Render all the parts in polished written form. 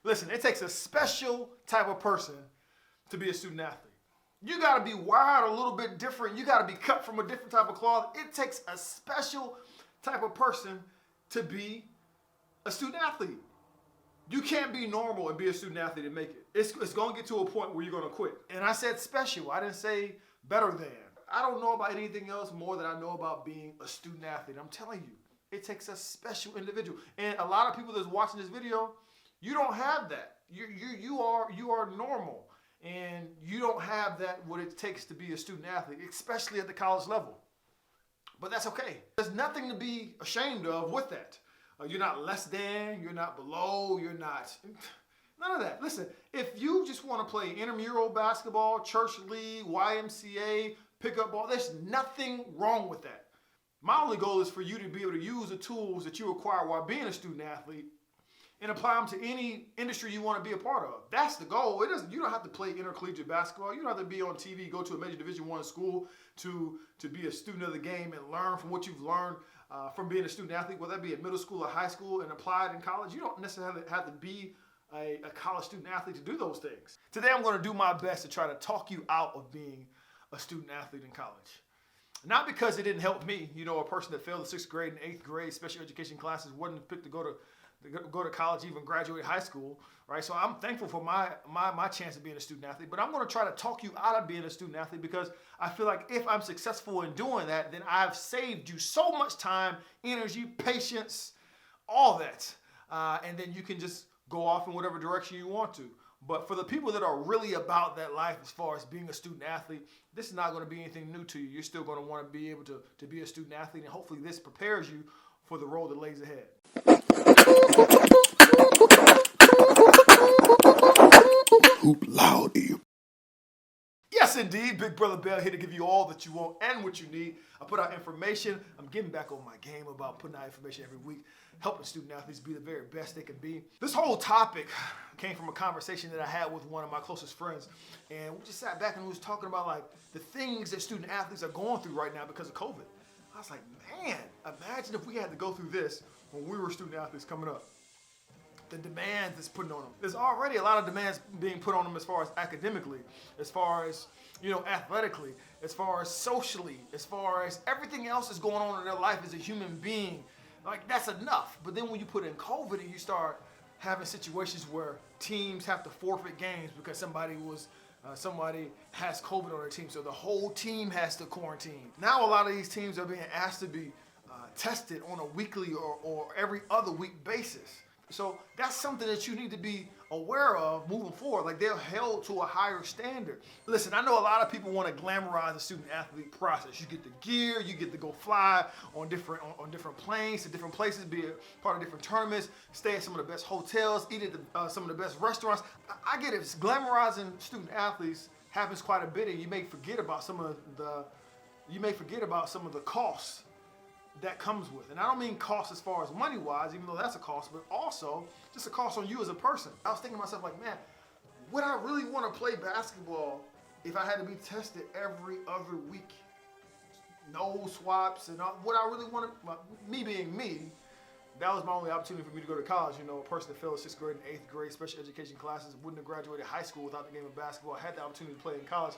Listen, it takes a special type of person to be a student athlete. You got to be wired a little bit different. You got to be cut from a different type of cloth. It takes a special type of person to be a student athlete. You can't be normal and be a student athlete and make it. It's going to get to a point where you're going to quit. And I said special. I didn't say better than. I don't know about anything else more than I know about being a student athlete. I'm telling you, it takes a special individual. And a lot of people that's watching this video, you don't have that. You are normal. And you don't have that what it takes to be a student athlete, especially at the college level. But that's okay. There's nothing to be ashamed of with that. You're not less than, you're not below, you're not, none of that. Listen, if you just want to play intramural basketball, church league, YMCA, pickup ball, there's nothing wrong with that. My only goal is for you to be able to use the tools that you acquire while being a student athlete and apply them to any industry you want to be a part of. That's the goal. You don't have to play intercollegiate basketball. You don't have to be on TV, go to a major Division I school to be a student of the game and learn from what you've learned from being a student athlete, whether that be in middle school or high school, and apply it in college. You don't necessarily have to be a college student athlete to do those things. Today I'm going to do my best to try to talk you out of being a student athlete in college. Not because it didn't help me. You know, a person that failed the 6th grade and 8th grade special education classes wasn't picked to go to college, even graduate high school, right? So I'm thankful for my chance of being a student athlete, but I'm going to try to talk you out of being a student athlete because I feel like if I'm successful in doing that, then I've saved you so much time, energy, patience, all that. And then you can just go off in whatever direction you want to. But for the people that are really about that life as far as being a student athlete, this is not going to be anything new to you. You're still going to want to be able to be a student athlete, and hopefully this prepares you for the road that lays ahead. Hoop loud. Yes, indeed. Big Brother Bell here to give you all that you want and what you need. I put out information. I'm getting back on my game about putting out information every week, helping student athletes be the very best they can be. This whole topic came from a conversation that I had with one of my closest friends. And we just sat back and we was talking about like the things that student athletes are going through right now because of COVID. I was like, man, imagine if we had to go through this when we were student athletes coming up. The demands that's putting on them. There's already a lot of demands being put on them as far as academically, as far as, athletically, as far as socially, as far as everything else that's going on in their life as a human being. Like, that's enough. But then when you put in COVID and you start having situations where teams have to forfeit games because somebody has COVID on their team, so the whole team has to quarantine. Now a lot of these teams are being asked to be tested on a weekly or every other week basis. So that's something that you need to be aware of moving forward. Like, they're held to a higher standard. Listen, I know a lot of people want to glamorize the student athlete process. You get the gear, you get to go fly on different planes to different places, be a part of different tournaments, stay at some of the best hotels, eat at some of the best restaurants. I get it. Glamorizing student athletes happens quite a bit, and you may forget about some of the costs that comes with. And I don't mean cost as far as money-wise, even though that's a cost, but also just a cost on you as a person. I was thinking to myself, like, man, would I really want to play basketball if I had to be tested every other week? No swaps and all. Would I really want to, me being me, that was my only opportunity for me to go to college. A person that failed 6th grade and 8th grade special education classes, wouldn't have graduated high school without the game of basketball. I had the opportunity to play in college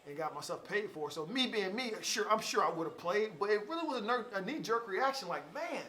and got myself paid for. So me being me, I'm sure I would have played, but it really was a knee-jerk reaction. Like, man,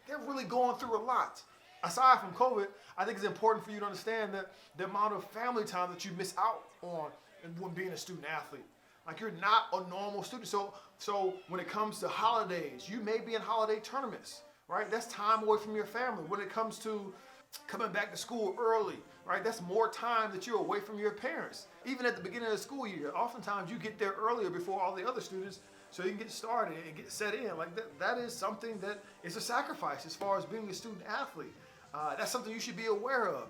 they're really going through a lot. Aside from COVID, I think it's important for you to understand that the amount of family time that you miss out on when being a student athlete. Like, you're not a normal student. So when it comes to holidays, you may be in holiday tournaments, right? That's time away from your family. When it comes to coming back to school early, right? That's more time that you're away from your parents. Even at the beginning of the school year, oftentimes you get there earlier before all the other students so you can get started and get set in. Like, that is something that is a sacrifice as far as being a student athlete. That's something you should be aware of.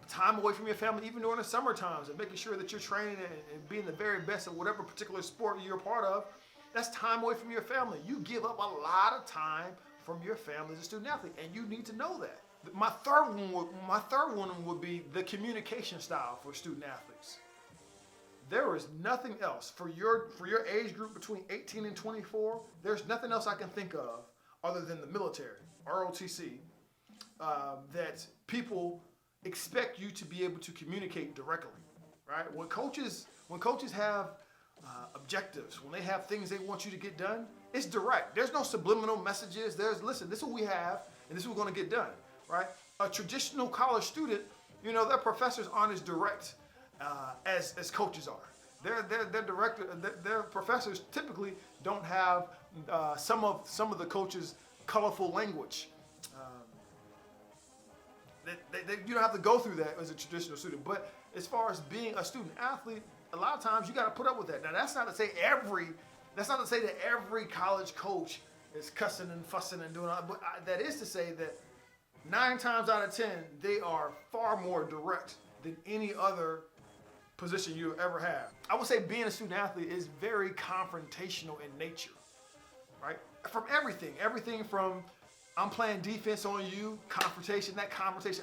Time away from your family, even during the summer times, and making sure that you're training and being the very best at whatever particular sport you're a part of. That's time away from your family. You give up a lot of time from your family as a student athlete, and you need to know that. My third one would be the communication style for student athletes. There is nothing else for your age group between 18 and 24. There's nothing else I can think of other than the military, ROTC, that people expect you to be able to communicate directly, right? When coaches have objectives, when they have things they want you to get done, it's direct. There's no subliminal messages. Listen, this is what we have, and this is what we're going to get done, right? A traditional college student, their professors aren't as direct as coaches are. Their professors typically don't have some of the coaches' colorful language. You don't have to go through that as a traditional student. But as far as being a student athlete, a lot of times you got to put up with that. Now that's not to say that every college coach is cussing and fussing and doing all, but that is to say that 9 times out of 10 they are far more direct than any other position you ever have. I would say being a student athlete is very confrontational in nature, right? From everything from I'm playing defense on you, confrontation,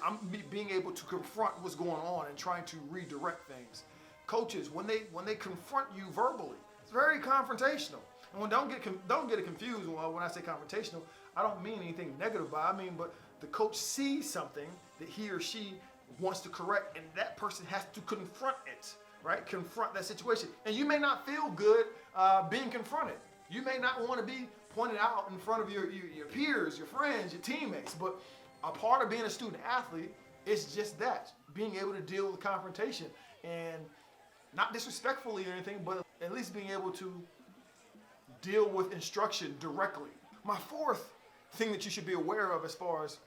I'm being able to confront what's going on and trying to redirect things. Coaches, when they confront you verbally, it's very confrontational. And don't get it confused when I say confrontational, I don't mean anything negative by it. But the coach sees something that he or she wants to correct, and that person has to confront it, right? Confront that situation. And you may not feel good being confronted. You may not want to be pointed out in front of your peers, your friends, your teammates. But a part of being a student athlete is just that, being able to deal with confrontation. And not disrespectfully or anything, but at least being able to deal with instruction directly. My fourth thing that you should be aware of as far as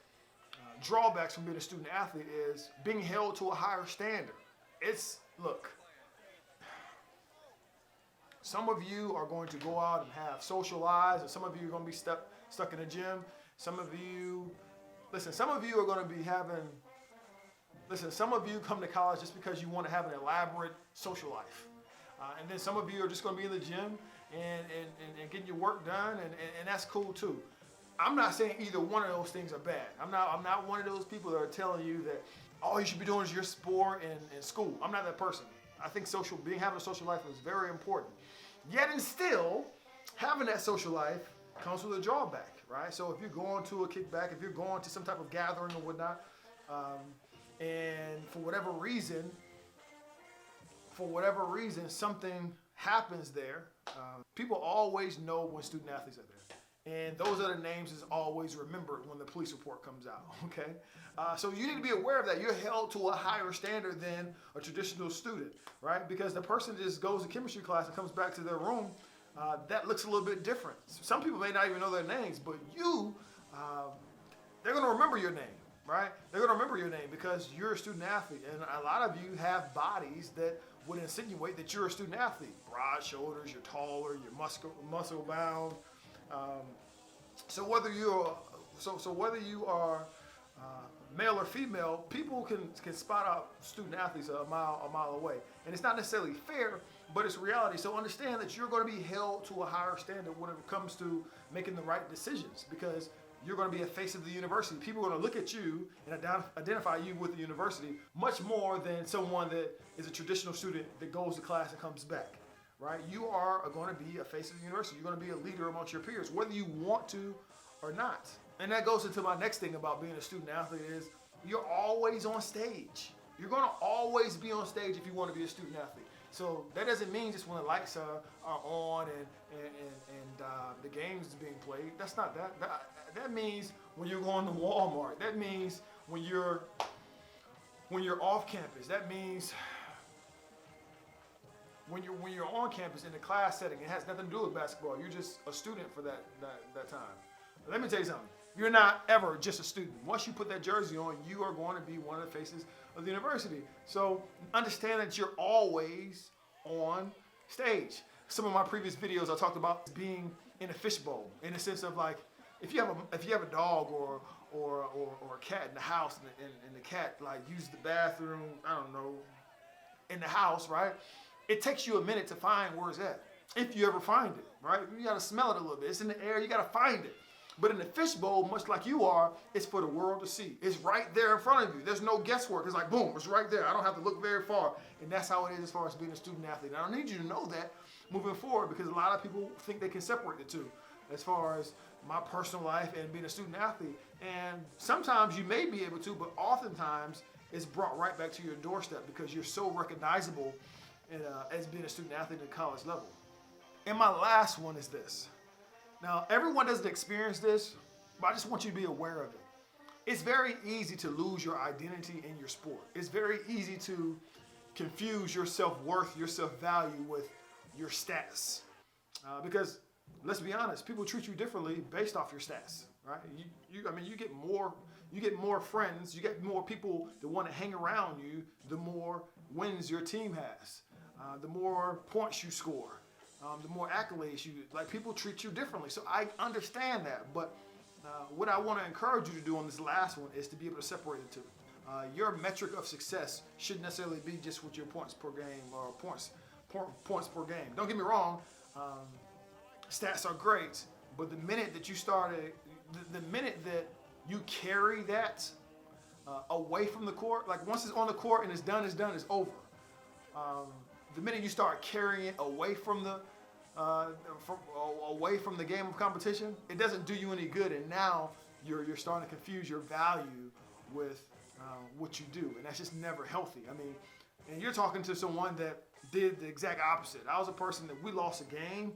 drawbacks from being a student athlete is being held to a higher standard. Look, some of you are going to go out and have social lives, and some of you are going to be stuck in a gym. Some of you are going to be some of you come to college just because you want to have an elaborate social life. And then some of you are just going to be in the gym and getting your work done, and that's cool too. I'm not saying either one of those things are bad. I'm not one of those people that are telling you that all you should be doing is your sport and school. I'm not that person. I think having a social life is very important. Yet and still, having that social life comes with a drawback, right? So if you're going to a kickback, if you're going to some type of gathering or whatnot, and for whatever reason something happens there, people always know when student athletes are there. And those other names is always remembered when the police report comes out, okay? So you need to be aware of that. You're held to a higher standard than a traditional student, right? Because the person just goes to chemistry class and comes back to their room, that looks a little bit different. Some people may not even know their names, but they're gonna remember your name, right? They're gonna remember your name because you're a student athlete. And a lot of you have bodies that would insinuate that you're a student athlete. Broad shoulders, you're taller, you're muscle bound. So whether you are male or female, people can spot out student athletes a mile away, and it's not necessarily fair, but it's reality. So understand that you're going to be held to a higher standard when it comes to making the right decisions, because you're going to be a face of the university. People are going to look at you and identify you with the university much more than someone that is a traditional student that goes to class and comes back. Right? You are going to be a face of the university. You're going to be a leader amongst your peers, whether you want to or not. And that goes into my next thing about being a student athlete is you're always on stage. You're going to always be on stage if you want to be a student athlete. So that doesn't mean just when the lights are on and the games is being played. That's not that. That means when you're going to Walmart. That means when you're off campus. That means when you're on campus in the class setting. It has nothing to do with basketball. You're just a student for that time. Let me tell you something. You're not ever just a student. Once you put that jersey on, you are going to be one of the faces of the university. So understand that you're always on stage. Some of my previous videos I talked about being in a fishbowl, in the sense of like, if you have a dog or a cat in the house, and the cat like uses the bathroom, I don't know, in the house, right? It takes you a minute to find where it's at, if you ever find it, right? You gotta smell it a little bit. It's in the air, you gotta find it. But in the fishbowl, much like you are, it's for the world to see. It's right there in front of you. There's no guesswork. It's like, boom, it's right there. I don't have to look very far. And that's how it is as far as being a student athlete. And I need you to know that moving forward, because a lot of people think they can separate the two as far as my personal life and being a student athlete. And sometimes you may be able to, but oftentimes is brought right back to your doorstep because you're so recognizable as being a student athlete at the college level. And my last one is this. Now, everyone doesn't experience this, but I just want you to be aware of it. It's very easy to lose your identity in your sport. It's very easy to confuse your self-worth, your self-value with your stats. Because let's be honest, people treat you differently based off your stats, right? You get more friends, you get more people that want to hang around you, the more wins your team has, the more points you score, the more accolades you get. Like, people treat you differently. So I understand that, but what I want to encourage you to do on this last one is to be able to separate the two. Your metric of success shouldn't necessarily be just with your points per game or points per game. Don't get me wrong, stats are great, but the minute that you started, the minute that you carry that away from the court, like once it's on the court and it's done, it's over. The minute you start carrying it away from the game of competition, it doesn't do you any good, and now you're starting to confuse your value with what you do, and that's just never healthy. I mean, and you're talking to someone that did the exact opposite. I was a person that we lost a game.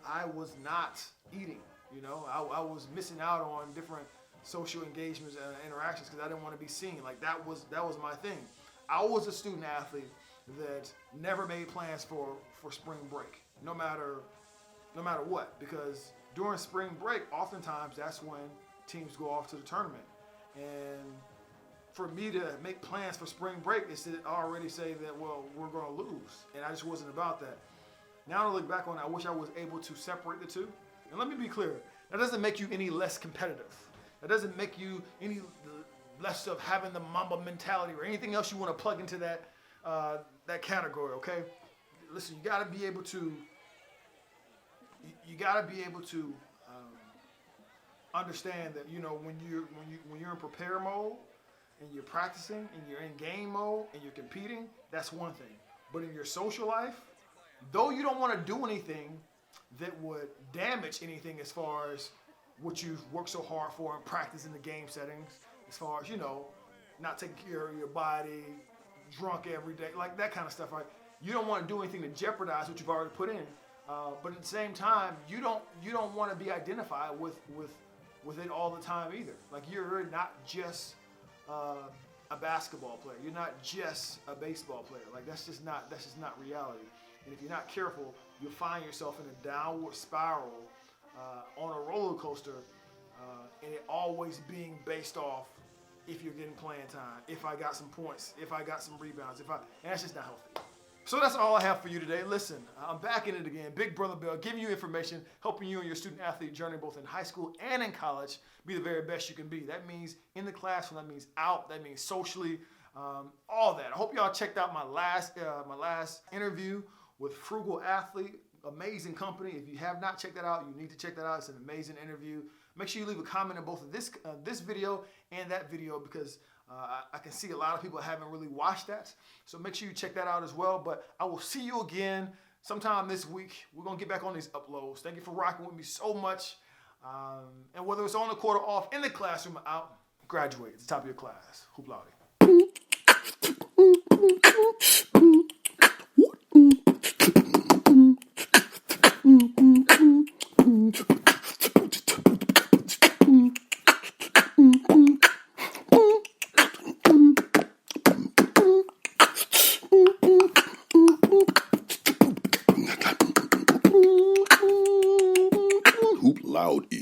I was not eating. I was missing out on different social engagements and interactions because I didn't want to be seen. Like, that was my thing. I was a student athlete that never made plans for spring break, no matter what, because during spring break, oftentimes that's when teams go off to the tournament. And for me to make plans for spring break is to already say that, well, we're going to lose. And I just wasn't about that. Now to look back on it, I wish I was able to separate the two. And let me be clear, that doesn't make you any less competitive. That doesn't make you any less of having the Mamba mentality or anything else you want to plug into that category, okay? Listen, you got to be able to understand that, when you're in prepare mode and you're practicing and you're in game mode and you're competing, that's one thing. But in your social life, though you don't want to do anything that would damage anything as far as what you've worked so hard for in practice in the game settings, as far as, not taking care of your body, drunk every day, like that kind of stuff, right? You don't want to do anything to jeopardize what you've already put in. But at the same time, you don't want to be identified with it all the time either. Like, you're not just a basketball player. You're not just a baseball player. Like, that's just not reality. And if you're not careful, you'll find yourself in a downward spiral on a roller coaster, and it always being based off if you're getting playing time, if I got some points, if I got some rebounds, and that's just not healthy. So that's all I have for you today. Listen, I'm back in it again. Big Brother Bill, giving you information, helping you in your student athlete journey, both in high school and in college, be the very best you can be. That means in the classroom, that means out, that means socially, all that. I hope y'all checked out my last interview with Frugal Athlete, amazing company. If you have not checked that out, you need to check that out. It's an amazing interview. Make sure you leave a comment on both of this video and that video, because I can see a lot of people haven't really watched that. So make sure you check that out as well. But I will see you again sometime this week. We're going to get back on these uploads. Thank you for rocking with me so much. And whether it's on the court or off, in the classroom or out, graduate at the top of your class. Hoop loudy. Hoop loud.